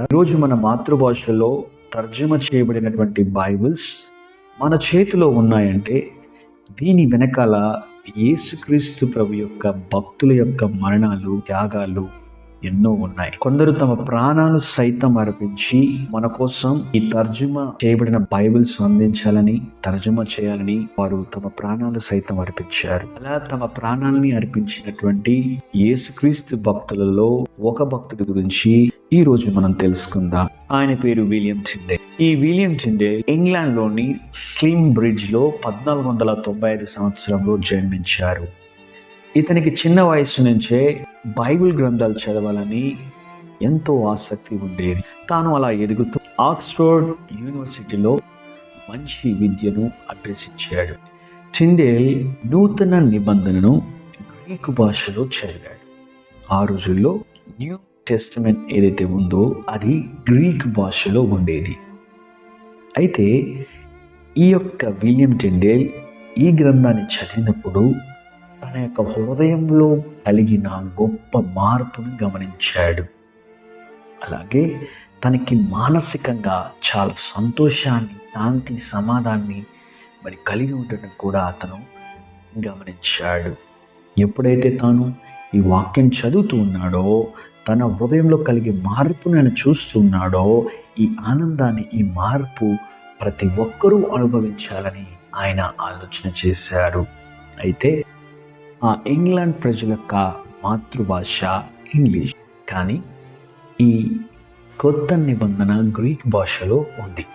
ఈరోజు మన మాతృభాషలో తర్జుమా చేయబడినటువంటి బైబిల్స్ మన చేతిలో ఉన్నాయంటే దీని వెనకాల యేసుక్రీస్తు ప్రభు యొక్క భక్తుల యొక్క మరణాలు, త్యాగాలు ఎన్నో ఉన్నాయి. కొందరు తమ ప్రాణాలు సైతం అర్పించి మన కోసం ఈ తర్జుమా చేయబడిన బైబిల్స్ అందించాలని, తర్జుమా చేయాలని వారు తమ ప్రాణాలు సైతం అర్పించారు. అలా తమ ప్రాణాలని అర్పించినటువంటి యేసుక్రీస్తు భక్తులలో ఒక భక్తుడి గురించి ఈ రోజు మనం తెలుసుకుందాం. ఆయన పేరు విలియం టిండేల్. ఈ విలియం టిండేల్ ఇంగ్లాండ్ లోని స్లిమ్ బ్రిడ్జ్ లో 1495 సంవత్సరంలో జన్మించారు. ఇతనికి చిన్న వయసు నుంచే బైబిల్ గ్రంథాలు చదవాలని ఎంతో ఆసక్తి ఉండేది. తాను అలా ఎదుగుతూ ఆక్స్ఫర్డ్ యూనివర్సిటీలో మంచి విద్యను అభ్యసించాడు. టిండేల్ నూతన నిబంధనను గ్రీకు భాషలో చదివాడు. ఆ రోజుల్లో న్యూ టెస్టమెంట్ ఏదైతే ఉందో అది గ్రీక్ భాషలో ఉండేది. అయితే ఈ యొక్క విలియం టిండేల్ ఈ గ్రంథాన్ని చదివినప్పుడు తన యొక్క హృదయంలో కలిగిన గొప్ప మార్పును గమనించాడు. అలాగే తనకి మానసికంగా చాలా సంతోషాన్ని, శాంతి, సమాధానాన్ని కలిగి ఉండటం కూడా అతను గమనించాడు. ఎప్పుడైతే తాను ఈ వాక్యం చదువుతూ ఉన్నాడో, తన హృదయంలో కలిగే మార్పును ఆయన చూస్తున్నాడో, ఈ ఆనందాన్ని, ఈ మార్పు ప్రతి ఒక్కరూ అనుభవించాలని ఆయన ఆలోచన చేశారు. అయితే ఆ ఇంగ్లాండ్ ప్రజల యొక్క మాతృభాష ఇంగ్లీష్, కానీ ఈ కొత్త నిబంధన గ్రీక్ భాషలో ఉంది.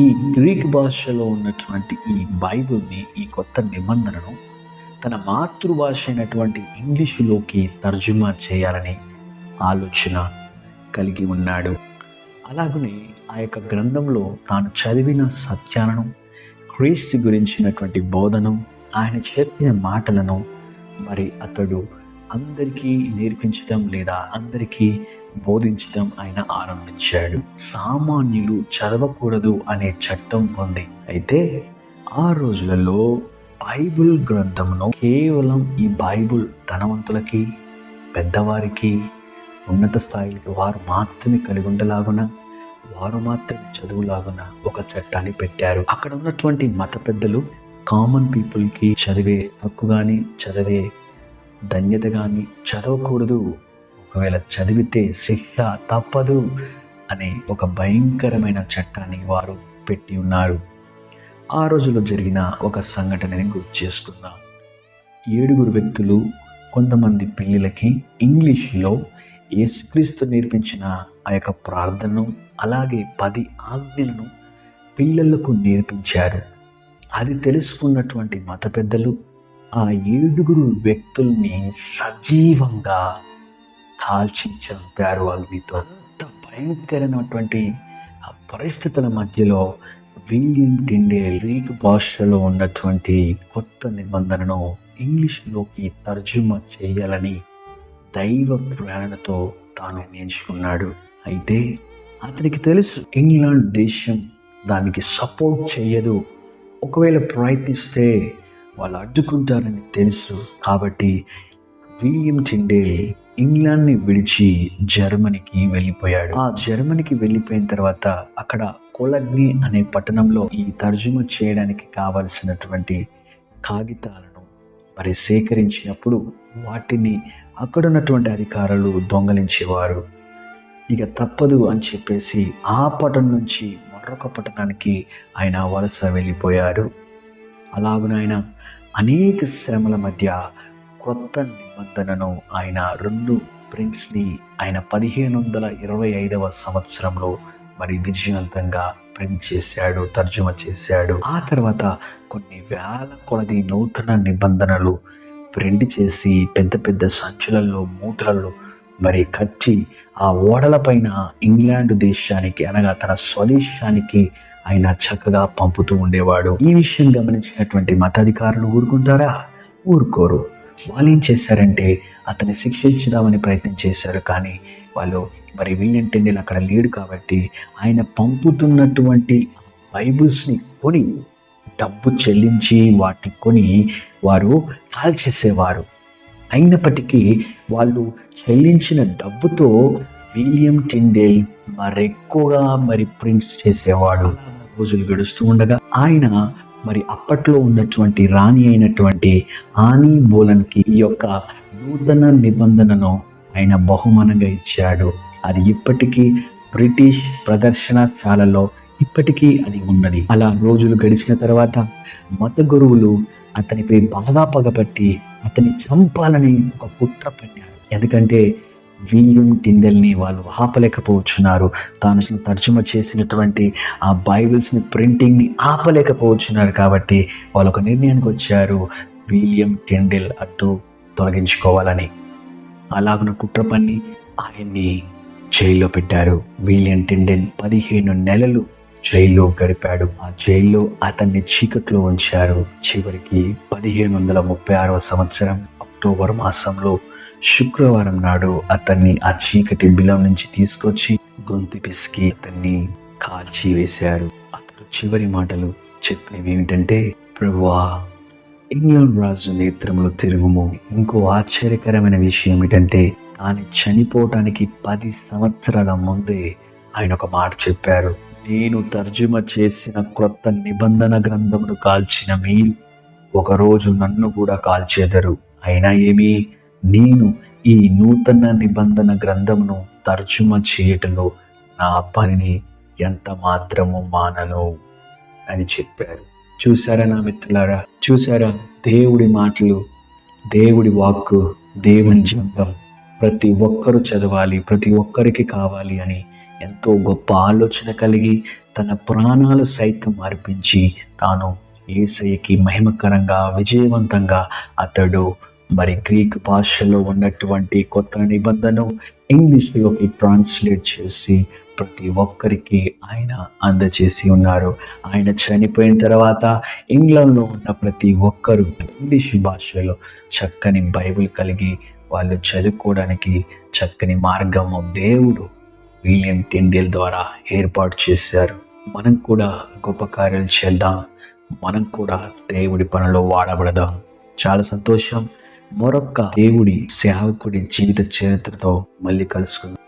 ఈ గ్రీక్ భాషలో ఉన్నటువంటి ఈ బైబిల్ని, ఈ కొత్త నిబంధనను తన మాతృభాష అయినటువంటి ఇంగ్లీషులోకి తర్జుమా చేయాలని ఆలోచన కలిగి ఉన్నాడు. అలాగనే ఆ యొక్క గ్రంథంలో తాను చదివిన సత్యాలను, క్రీస్తు గురించినటువంటి బోధను, ఆయన చెప్పిన మాటలను అతడు అందరికీ నేర్పించడం లేదా అందరికీ బోధించడం ఆయన ఆరంభించాడు. సామాన్యులు చదవకూడదు అనే చట్టం ఉంది. అయితే ఆ రోజులలో బైబిల్ గ్రంథమును కేవలం ఈ బైబిల్ ధనవంతులకి, పెద్దవారికి, ఉన్నత స్థాయిలో వారు మాత్రమే కలిగి ఉండలాగున, వారు మాత్రమే చదువులాగున ఒక చట్టాన్ని పెట్టారు. అక్కడ ఉన్నటువంటి మత పెద్దలు కామన్ పీపుల్కి చదివే హక్కు కానీ, చదివే ధన్యత కానీ చదవకూడదు, ఒకవేళ చదివితే శిక్ష తప్పదు అనే ఒక భయంకరమైన చట్టాన్ని వారు పెట్టి ఉన్నారు. ఆ రోజుల్లో జరిగిన ఒక సంఘటనని గుర్తు చేసుకుందాం. 7 వ్యక్తులు కొంతమంది పిల్లలకి ఇంగ్లీష్లో యేసుక్రీస్తు నేర్పించిన ఆ యొక్క ప్రార్థనను, అలాగే 10 ఆజ్ఞలను పిల్లలకు నేర్పించారు. అది తెలుసుకున్నటువంటి మత పెద్దలు ఆ 7 వ్యక్తుల్ని సజీవంగా కాల్చి చంపారు. అగ్నితో. అంత భయంకరమైనటువంటి ఆ పరిస్థితుల మధ్యలో విలియం టిండేల్ గ్రీక్ భాషలో ఉన్నటువంటి కొత్త నిబంధనను ఇంగ్లీష్లోకి తర్జుమా చేయాలని దైవ ప్రేరణతో తాను నిర్ణయించుకున్నాడు. అయితే అతనికి తెలుసు ఇంగ్లాండ్ దేశం దానికి సపోర్ట్ చేయదు, ఒకవేళ ప్రయత్నిస్తే వాళ్ళు అడ్డుకుంటారని తెలుసు. కాబట్టి విలియం టిండేల్ ఇంగ్లాండ్ని విడిచి జర్మనీకి వెళ్ళిపోయాడు. ఆ జర్మనీకి వెళ్ళిపోయిన తర్వాత అక్కడ కొలగ్ని అనే పట్టణంలో ఈ తర్జుమా చేయడానికి కావలసినటువంటి కాగితాలను సేకరించినప్పుడు వాటిని అక్కడ ఉన్నటువంటి అధికారులు దొంగలించేవారు. ఇక తప్పదు అని చెప్పేసి ఆ పట్టణం నుంచి మరొక పట్టణానికి ఆయన వలస వెళ్ళిపోయారు. అలాగున ఆయన అనేక శ్రమల మధ్య కొత్త నిబంధనను ఆయన 2 ప్రింట్స్ని ఆయన 1525 సంవత్సరంలో విజయవంతంగా ప్రింట్ చేశాడు, తర్జుమా చేశాడు. ఆ తర్వాత కొన్ని వేల కొలది నూతన నిబంధనలు ప్రింట్ చేసి పెద్ద పెద్ద సంచులలో, మూటలలో కట్టి ఆ ఓడల పైన ఇంగ్లాండ్ దేశానికి, అనగా తన స్వదేశానికి ఆయన చక్కగా పంపుతూ ఉండేవాడు. ఈ విషయం గమనించినటువంటి మతాధికారులు ఊరుకుంటారా? ఊరుకోరు. వాళ్ళు ఏం చేశారంటే అతన్ని శిక్షించుదామని ప్రయత్నం చేశారు. కానీ వాళ్ళు విలియం టిండేల్ అక్కడ లేడు కాబట్టి ఆయన పంపుతున్నటువంటి బైబిల్స్ని కొని, డబ్బు చెల్లించి వాటిని కొని వారు కాల్చేసేవారు. అయినప్పటికీ వాళ్ళు చెల్లించిన డబ్బుతో విలియం టిండేల్ మరెక్కువగా ప్రింట్స్ చేసేవాడు. రోజులు గడుస్తూ ఉండగా ఆయన అప్పట్లో ఉన్నటువంటి రాణి అయినటువంటి ఆనీ బోలన్కి ఈ యొక్క నూతన నిబంధనను ఆయన బహుమానంగా ఇచ్చాడు. అది ఇప్పటికీ బ్రిటిష్ ప్రదర్శనశాలలో ఇప్పటికీ అది ఉన్నది. అలా రోజులు గడిచిన తర్వాత మత గురువులు అతనిపై బాగా పగబట్టి అతన్ని చంపాలని ఒక కుట్ర పన్నారు. ఎందుకంటే విలియం టిండెల్ని వాళ్ళు ఆపలేకపోతున్నారు. తాను తర్జుమా చేసినటువంటి ఆ బైబిల్స్ని ప్రింటింగ్ని ఆపలేకపోతున్నారు. కాబట్టి వాళ్ళు ఒక నిర్ణయానికి వచ్చారు, విలియం టిండెల్ అటు తొలగించుకోవాలని. అలాగున కుట్ర పన్ని ఆయన్ని జైల్లో పెట్టారు. విలియం టిండెల్ 15 నెలలు జైల్లో గడిపాడు. ఆ జైల్లో అతన్ని చీకట్లో ఉంచారు. చివరికి 1536 సంవత్సరం అక్టోబర్ మాసంలో శుక్రవారం నాడు అతన్ని ఆ చీకటి బిలం నుంచి తీసుకొచ్చి గొంతు పిసికి అతన్ని కాల్చి వేశారు. అతడు చివరి మాటలు చెప్పినవి ఏమిటంటే, ప్రభువా, ఇంగ్లాండ్ రాజు నేత్రములు తిరుగుము. ఇంకో ఆశ్చర్యకరమైన విషయం ఏమిటంటే, తాను చనిపోవటానికి 10 సంవత్సరాల ముందే ఆయన ఒక మాట చెప్పారు, నేను తర్జుమా చేసిన క్రొత్త నిబంధన గ్రంథమును కాల్చిన మీరు ఒకరోజు నన్ను కూడా కాల్చెదరు. అయినా ఏమి, నేను ఈ నూతన నిబంధన గ్రంథమును తర్జుమా చేయటంలో నా పనిని ఎంత మాత్రము మానను అని చెప్పారు. చూసారా నా మిత్రులారా, చూసారా? దేవుడి మాటలు, దేవుడి వాక్కు, దేవుని జీవితం ప్రతి ఒక్కరూ చదవాలి, ప్రతి ఒక్కరికి కావాలి అని ఎంతో గొప్ప ఆలోచన కలిగి తన ప్రాణాలు సైతం అర్పించి తాను యేసయ్యకి మహిమకరంగా విజయవంతంగా అతడు గ్రీక్ భాషలో ఉన్నటువంటి కొత్త నిబంధన ఇంగ్లీష్లోకి ట్రాన్స్లేట్ చేసి ప్రతి ఒక్కరికి ఆయన అందచేసి ఉన్నారు. ఆయన చనిపోయిన తర్వాత ఇంగ్లాండ్లో ఉన్న ప్రతి ఒక్కరూ ఇంగ్లీష్ భాషలో చక్కని బైబిల్ కలిగి వాళ్ళు చదువుకోవడానికి చక్కని మార్గము దేవుడు విలియం టిండెల్ ద్వారా ఏర్పాటు చేశారు. మనం కూడా గొప్ప కార్యాలు చేద్దాం, మనం కూడా దేవుడి పనిలో వాడబడదాం. చాలా సంతోషం. మరొక్క దేవుడి సేవకుడి జీవిత చరిత్రతో మళ్ళీ కలుసుకుందాం.